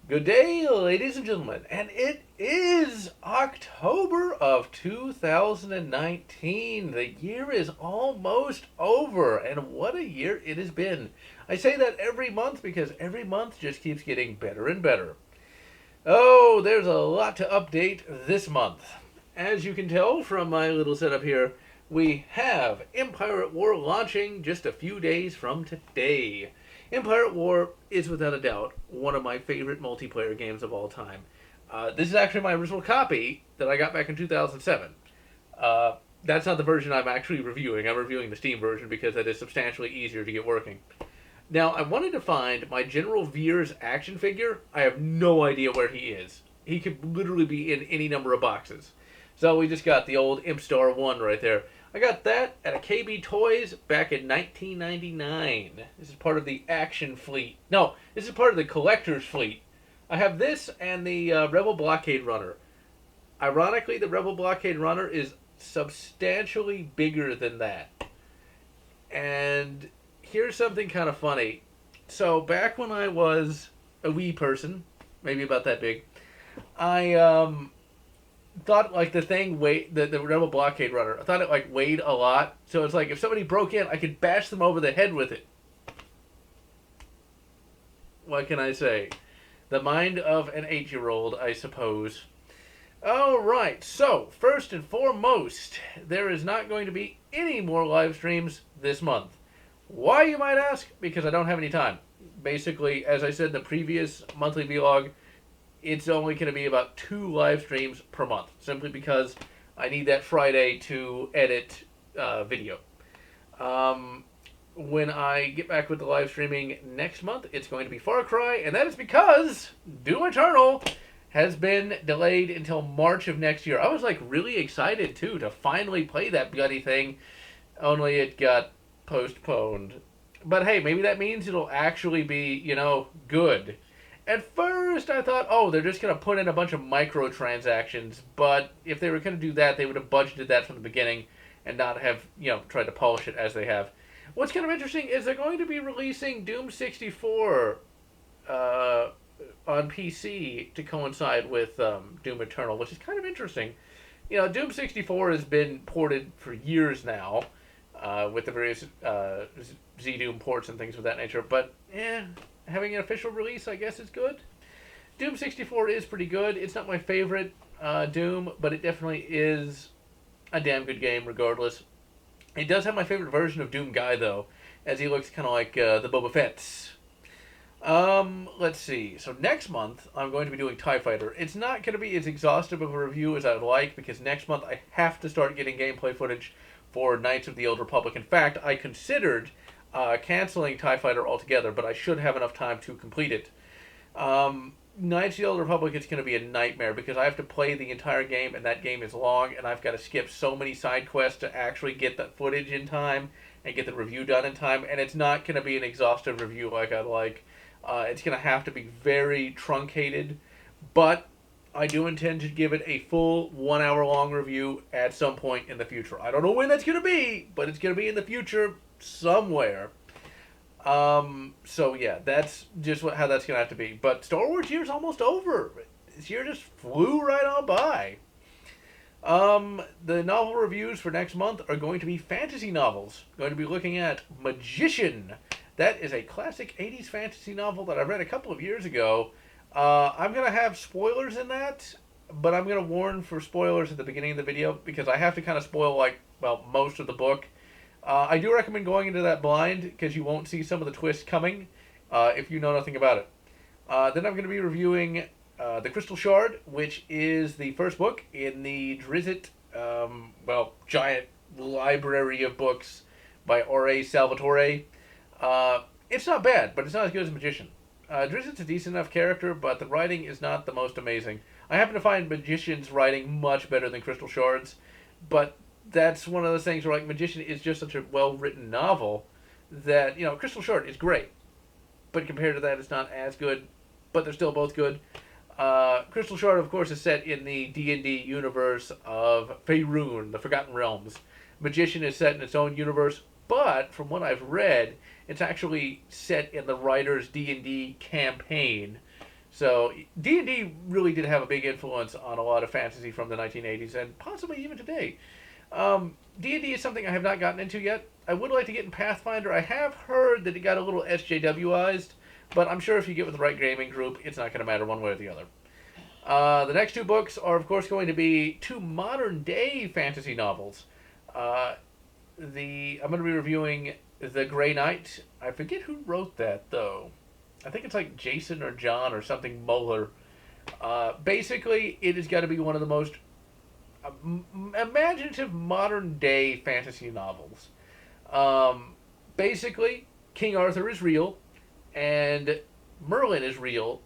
Good day, ladies and gentlemen, and it is October of 2019. The year is almost over, and what a year it has been. I say that every month because every month just keeps getting better and better. Oh, there's a lot to update this month. As you can tell from my little setup here, we have Empire at War launching just a few days from today. Empire at War is without a doubt one of my favorite multiplayer games of all time. This is actually my original copy that I got back in 2007. That's not the version I'm actually reviewing. I'm reviewing the Steam version because that is substantially easier to get working. Now, I wanted to find my General Veers action figure. I have no idea where he is. He could literally be in any number of boxes. So we just got the old Imp Star 1 right there. I got that at a KB Toys back in 1999. This is part of the Action Fleet. No, this is part of the Collector's Fleet. I have this and the Rebel Blockade Runner. Ironically, the Rebel Blockade Runner is substantially bigger than that. And here's something kind of funny. So back when I was a wee person, maybe about that big, I thought like the thing weighed the Rebel Blockade Runner. I thought it like weighed a lot. So it's like if somebody broke in, I could bash them over the head with it. What can I say? The mind of an 8-year-old, I suppose. All right. So first and foremost, there is not going to be any more live streams this month. Why, you might ask? Because I don't have any time. Basically, as I said in the previous monthly vlog, it's only going to be about 2 live streams per month, simply because I need that Friday to edit video. When I get back with the live streaming next month, it's going to be Far Cry, and that is because Doom Eternal has been delayed until March of next year. I was like really excited too to finally play that bloody thing, only it got postponed. But hey, maybe that means it'll actually be, good. At first, I thought, oh, they're just going to put in a bunch of microtransactions, but if they were going to do that, they would have budgeted that from the beginning and not have, tried to polish it as they have. What's kind of interesting is they're going to be releasing Doom 64 on PC to coincide with Doom Eternal, which is kind of interesting. Doom 64 has been ported for years now, with the various Z-Doom ports and things of that nature, but having an official release, I guess, is good. Doom 64 is pretty good. It's not my favorite Doom, but it definitely is a damn good game regardless. It does have my favorite version of Doom Guy, though, as he looks kind of like the Boba Fett's. Let's see. So next month, I'm going to be doing TIE Fighter. It's not going to be as exhaustive of a review as I would like, because next month I have to start getting gameplay footage for Knights of the Old Republic. In fact, I considered canceling TIE Fighter altogether, but I should have enough time to complete it. Knights of the Old Republic is going to be a nightmare because I have to play the entire game, and that game is long, and I've got to skip so many side quests to actually get that footage in time and get the review done in time, and it's not going to be an exhaustive review like I'd like. It's going to have to be very truncated, but I do intend to give it a full 1 hour long review at some point in the future. I don't know when that's going to be, but it's going to be in the future somewhere. So yeah, that's just how that's going to have to be. But Star Wars year's almost over. This year just flew right on by. The novel reviews for next month are going to be fantasy novels. Going to be looking at Magician. That is a classic 80s fantasy novel that I read a couple of years ago. I'm going to have spoilers in that, but I'm going to warn for spoilers at the beginning of the video because I have to kind of spoil, most of the book. I do recommend going into that blind because you won't see some of the twists coming if you know nothing about it. Then I'm going to be reviewing The Crystal Shard, which is the first book in the Drizzt, giant library of books by R.A. Salvatore. It's not bad, but it's not as good as Magician. Drizzt's a decent enough character, but the writing is not the most amazing. I happen to find Magician's writing much better than Crystal Shard's, but that's one of those things where, Magician is just such a well-written novel that, Crystal Shard is great, but compared to that, it's not as good, but they're still both good. Crystal Shard, of course, is set in the D&D universe of Faerun, the Forgotten Realms. Magician is set in its own universe, but from what I've read, it's actually set in the writer's D&D campaign. So D&D really did have a big influence on a lot of fantasy from the 1980s and possibly even today. D&D is something I have not gotten into yet. I would like to get in Pathfinder. I have heard that it got a little SJWized, but I'm sure if you get with the right gaming group, it's not going to matter one way or the other. The next two books are, of course, going to be two modern-day fantasy novels. Uh, I'm going to be reviewing The Grey Knight. I forget who wrote that, though. I think it's like Jason or John or something Mueller. Basically, it has got to be one of the most imaginative modern-day fantasy novels. Basically, King Arthur is real, and Merlin is real,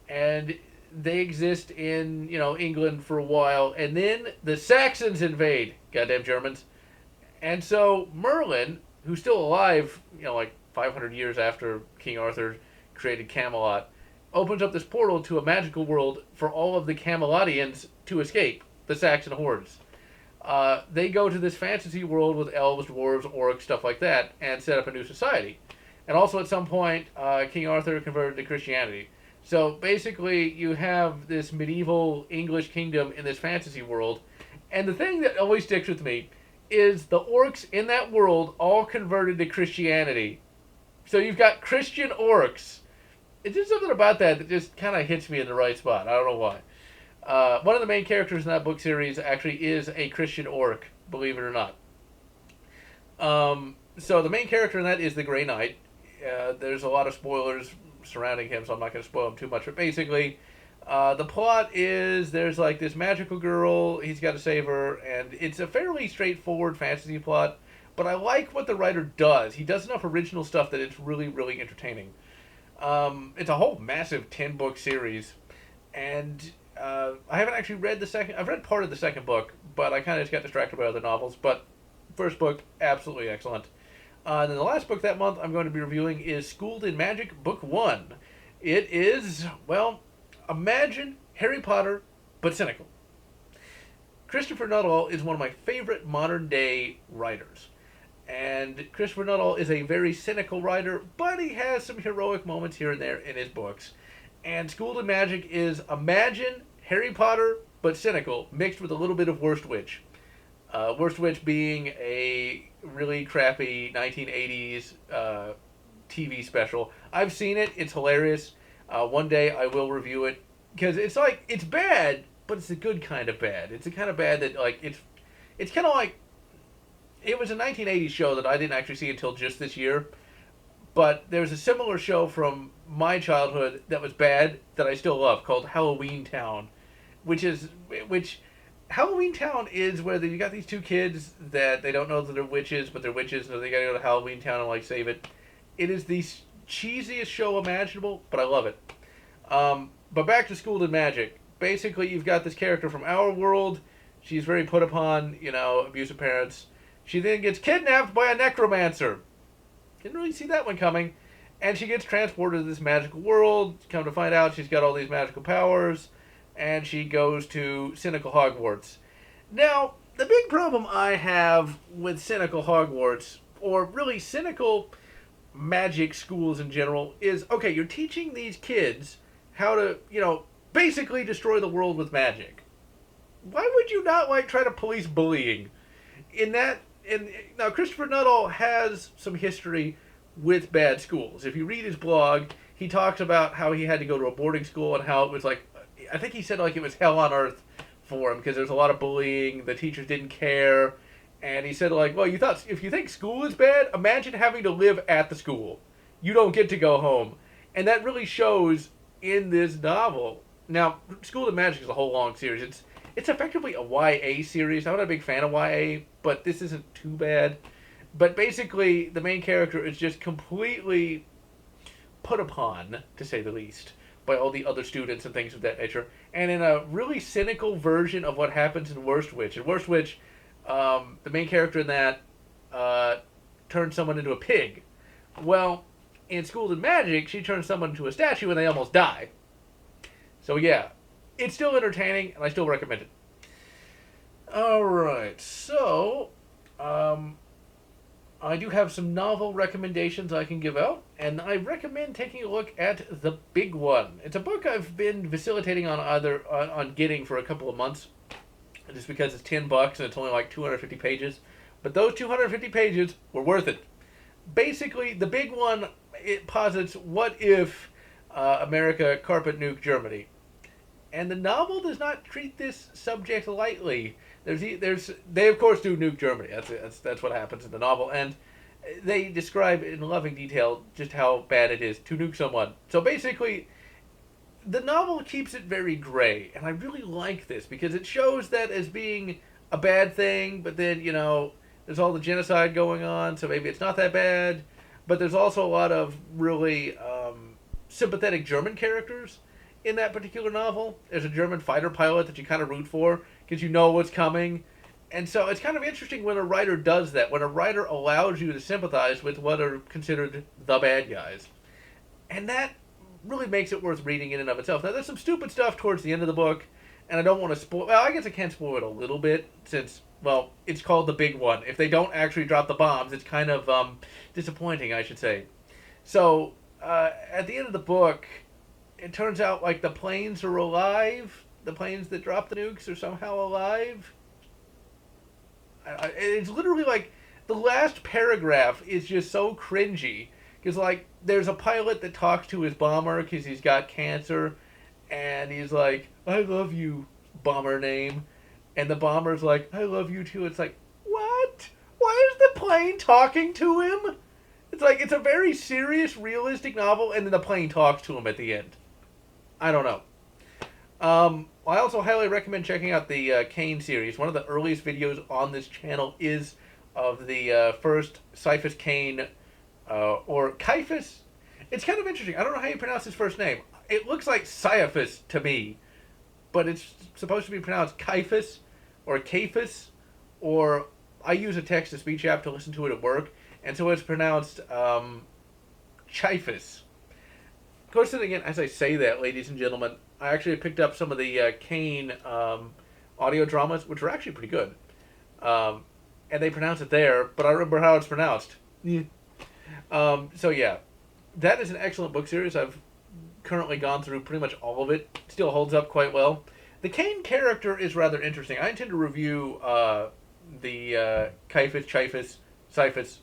and they exist in England for a while, and then the Saxons invade. Goddamn Germans! And so Merlin, who's still alive, like 500 years after King Arthur created Camelot, opens up this portal to a magical world for all of the Camelotians to escape the Saxon hordes. They go to this fantasy world with elves, dwarves, orcs, stuff like that, and set up a new society. And also at some point, King Arthur converted to Christianity. So basically, you have this medieval English kingdom in this fantasy world. And the thing that always sticks with me is the orcs in that world all converted to Christianity. So you've got Christian orcs. It's just something about that just kind of hits me in the right spot. I don't know why. One of the main characters in that book series actually is a Christian orc, believe it or not. So the main character in that is the Grey Knight. There's a lot of spoilers surrounding him, so I'm not going to spoil him too much. But basically, the plot is there's like this magical girl, he's got to save her, and it's a fairly straightforward fantasy plot. But I like what the writer does. He does enough original stuff that it's really, really entertaining. It's a whole massive 10-book series, and I haven't actually read the second. I've read part of the second book, but I kind of just got distracted by other novels. But first book, absolutely excellent. And then the last book that month I'm going to be reviewing is Schooled in Magic, Book 1. It is, well, imagine Harry Potter, but cynical. Christopher Nuttall is one of my favorite modern-day writers. And Christopher Nuttall is a very cynical writer, but he has some heroic moments here and there in his books. And Schooled in Magic is imagine Harry Potter, but cynical, mixed with a little bit of Worst Witch. Worst Witch being a really crappy 1980s TV special. I've seen it. It's hilarious. One day I will review it. Because it's bad, but it's a good kind of bad. It's the kind of bad that, it's kind of like, it was a 1980s show that I didn't actually see until just this year. But there's a similar show from my childhood that was bad that I still love called Halloween Town. Which Halloween Town is where you got these two kids that they don't know that they're witches, but they're witches, so they gotta go to Halloween Town and save it. It is the cheesiest show imaginable, but I love it. But back to Schooled in Magic. Basically, you've got this character from our world. She's very put upon, abusive parents. She then gets kidnapped by a necromancer. Didn't really see that one coming. And she gets transported to this magical world. Come to find out, she's got all these magical powers. And she goes to Cynical Hogwarts. Now, the big problem I have with Cynical Hogwarts, or really cynical magic schools in general, is, okay, you're teaching these kids how to, basically destroy the world with magic. Why would you not, try to police bullying? Now, Christopher Nuttall has some history with bad schools. If you read his blog, he talks about how he had to go to a boarding school and how it was I think he said it was hell on earth for him because there's a lot of bullying. The teachers didn't care. And he said well, if you think school is bad, imagine having to live at the school. You don't get to go home. And that really shows in this novel. Now, Schooled in Magic is a whole long series. It's effectively a YA series. I'm not a big fan of YA, but this isn't too bad. But basically, the main character is just completely put upon, to say the least, by all the other students and things of that nature. And in a really cynical version of what happens in Worst Witch. In Worst Witch, the main character in that turns someone into a pig. Well, in Schooled in Magic, she turns someone into a statue and they almost die. So yeah, it's still entertaining and I still recommend it. Alright, so I do have some novel recommendations I can give out, and I recommend taking a look at The Big One. It's a book I've been facilitating on getting for a couple of months, just because it's $10 and it's only like 250 pages. But those 250 pages were worth it. Basically, The Big One, it posits what if America carpet nuked Germany, and the novel does not treat this subject lightly. They of course do nuke Germany. That's what happens in the novel, and they describe in loving detail just how bad it is to nuke someone. So basically, the novel keeps it very gray, and I really like this because it shows that as being a bad thing, but then there's all the genocide going on, so maybe it's not that bad. But there's also a lot of really sympathetic German characters in that particular novel. There's a German fighter pilot that you kind of root for because you know what's coming. And so it's kind of interesting when a writer does that, when a writer allows you to sympathize with what are considered the bad guys. And that really makes it worth reading in and of itself. Now, there's some stupid stuff towards the end of the book, and I don't want to spoil... Well, I guess I can spoil it a little bit, since, well, it's called The Big One. If they don't actually drop the bombs, it's kind of disappointing, I should say. So, at the end of the book, it turns out, like, the planes are alive. The planes that drop the nukes are somehow alive. It's literally, like, the last paragraph is just so cringy. Because, like, there's a pilot that talks to his bomber because he's got cancer. And he's like, I love you, bomber name. And the bomber's like, I love you too. It's like, what? Why is the plane talking to him? It's like, it's a very serious, realistic novel, and then the plane talks to him at the end. I don't know. I also highly recommend checking out the Kane series. One of the earliest videos on this channel is of the first Cyphus Kane, or Caiaphas. It's kind of interesting. I don't know how you pronounce his first name. It looks like Caiaphas to me, but it's supposed to be pronounced Caiaphas, or Caiaphas, or I use a text-to-speech app to listen to it at work, and so it's pronounced Chiphus. Of course, then again, as I say that, ladies and gentlemen, I actually picked up some of the Kane audio dramas, which are actually pretty good. And they pronounce it there, but I remember how it's pronounced. So yeah, that is an excellent book series. I've currently gone through pretty much all of it. Still holds up quite well. The Kane character is rather interesting. I intend to review the Caiaphas, Cyphus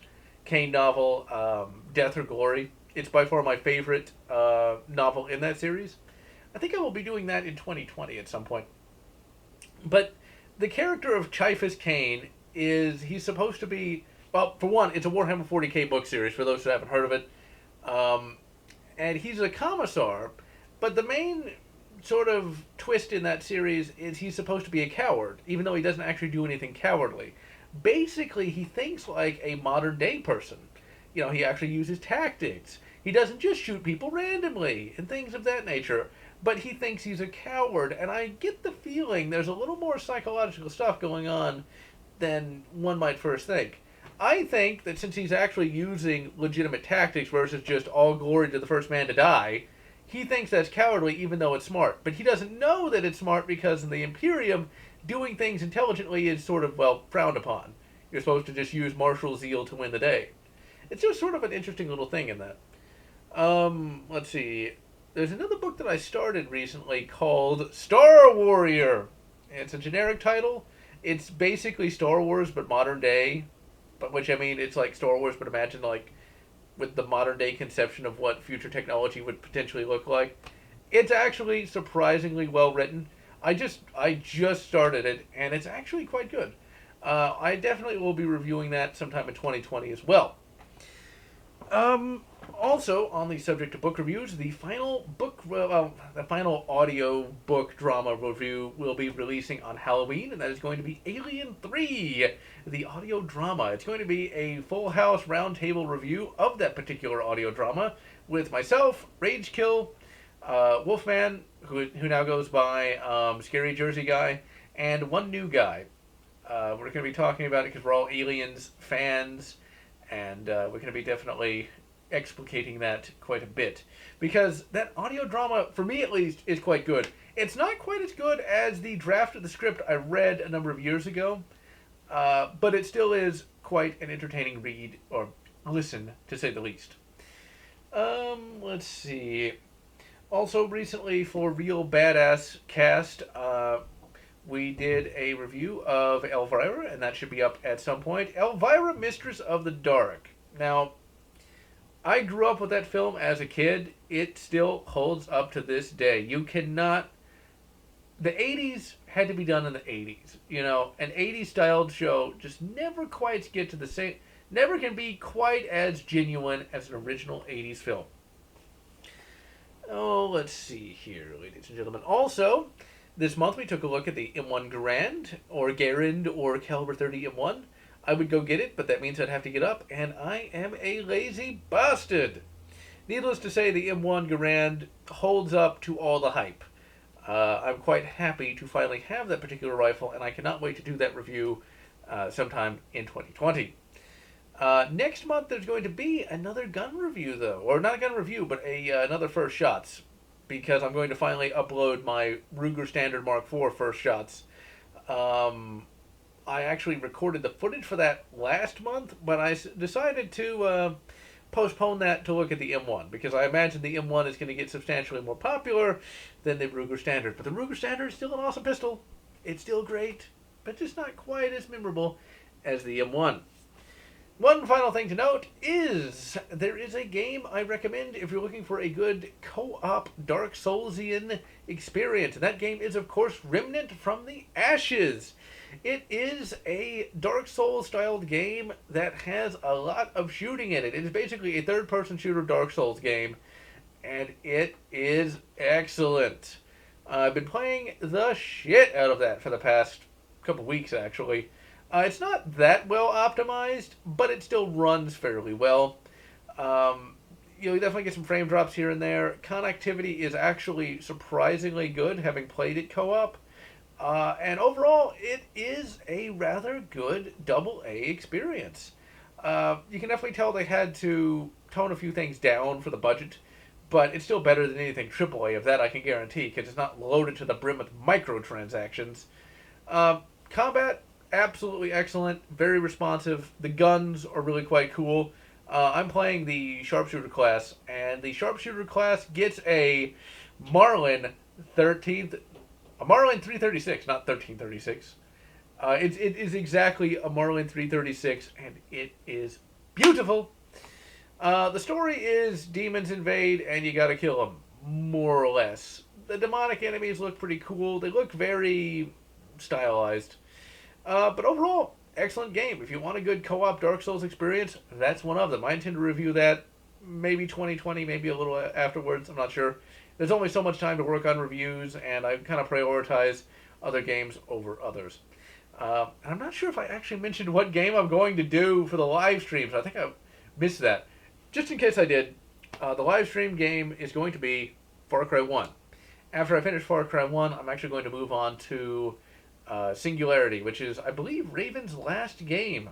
Kane novel, Death or Glory. It's by far my favorite novel in that series. I think I will be doing that in 2020 at some point. But the character of Caiaphas Kane he's supposed to be, well, for one, it's a Warhammer 40k book series, for those who haven't heard of it. And he's a commissar, but the main sort of twist in that series is he's supposed to be a coward, even though he doesn't actually do anything cowardly. Basically, he thinks like a modern-day person. He actually uses tactics. He doesn't just shoot people randomly and things of that nature. But he thinks he's a coward, and I get the feeling there's a little more psychological stuff going on than one might first think. I think that since he's actually using legitimate tactics versus just all glory to the first man to die, he thinks that's cowardly even though it's smart. But he doesn't know that it's smart because in the Imperium, doing things intelligently is sort of, well, frowned upon. You're supposed to just use martial zeal to win the day. It's just sort of an interesting little thing in that. Let's see. There's another book that I started recently called Star Warrior. It's a generic title. It's basically Star Wars, but modern day. But which, I mean, it's like Star Wars, but imagine, like, with the modern day conception of what future technology would potentially look like. It's actually surprisingly well written. I just started it, and it's actually quite good. I definitely will be reviewing that sometime in 2020 as well. Also, on the subject of book reviews, the final audio book drama review will be releasing on Halloween, and that is going to be Alien 3, the audio drama. It's going to be a full house roundtable review of that particular audio drama with myself, Ragekill, Wolfman, who now goes by Scary Jersey Guy, and one new guy. We're going to be talking about it because we're all Aliens fans, and we're going to be definitely explicating that quite a bit, because that audio drama, for me at least, is quite good. It's not quite as good as the draft of the script I read a number of years ago, but it still is quite an entertaining read, or listen, to say the least. Let's see. Also, recently for Real Badass Cast, we did a review of Elvira, and that should be up at some point. Elvira, Mistress of the Dark. Now, I grew up with that film as a kid. It still holds up to this day. You cannot... The 80s had to be done in the 80s. You know, an 80s styled show just never quite get to the same... Never can be quite as genuine as an original 80s film. Oh, let's see here, ladies and gentlemen. Also, this month we took a look at the M1 Garand, or Garand, or Caliber 30 M1. I would go get it, but that means I'd have to get up, and I am a lazy bastard. Needless to say, the M1 Garand holds up to all the hype. I'm quite happy to finally have that particular rifle, and I cannot wait to do that review sometime in 2020. Next month there's going to be another gun review, though. Or not a gun review, but another First Shots. Because I'm going to finally upload my Ruger Standard Mark IV First Shots. I actually recorded the footage for that last month, but I decided to postpone that to look at the M1, because I imagine the M1 is going to get substantially more popular than the Ruger Standard. But the Ruger Standard is still an awesome pistol. It's still great, but just not quite as memorable as the M1. One final thing to note is there is a game I recommend if you're looking for a good co-op Dark Soulsian experience. And that game is, of course, Remnant from the Ashes. It is a Dark Souls-styled game that has a lot of shooting in it. It is basically a third-person shooter Dark Souls game, and it is excellent. I've been playing the shit out of that for the past couple weeks, actually. It's not that well optimized, but it still runs fairly well. You definitely get some frame drops here and there. Connectivity is actually surprisingly good, having played it co-op. And overall, it is a rather good AA experience. You can definitely tell they had to tone a few things down for the budget, but it's still better than anything AAA, of that I can guarantee, because it's not loaded to the brim with microtransactions. Combat, absolutely excellent, very responsive. The guns are really quite cool. I'm playing the Sharpshooter class, and the Sharpshooter class gets a Marlin 336, not 1336. It is exactly a Marlin 336, and it is beautiful. The story is demons invade, and you gotta kill them, more or less. The demonic enemies look pretty cool. They look very stylized. But overall, excellent game. If you want a good co-op Dark Souls experience, that's one of them. I intend to review that maybe 2020, maybe a little afterwards. I'm not sure. There's only so much time to work on reviews, and I kind of prioritize other games over others. And I'm not sure if I actually mentioned what game I'm going to do for the live streams. I think I missed that. Just in case I did, the live stream game is going to be Far Cry 1. After I finish Far Cry 1, I'm actually going to move on to Singularity, which is, I believe, Raven's last game.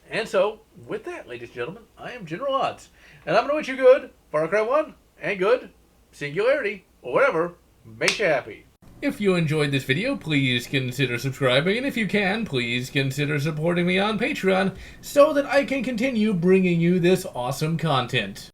And so, with that, ladies and gentlemen, I am GeneralLotz, and I'm going to wish you good Far Cry 1, and good Singularity, or whatever makes you happy. If you enjoyed this video, please consider subscribing, and if you can, please consider supporting me on Patreon so that I can continue bringing you this awesome content.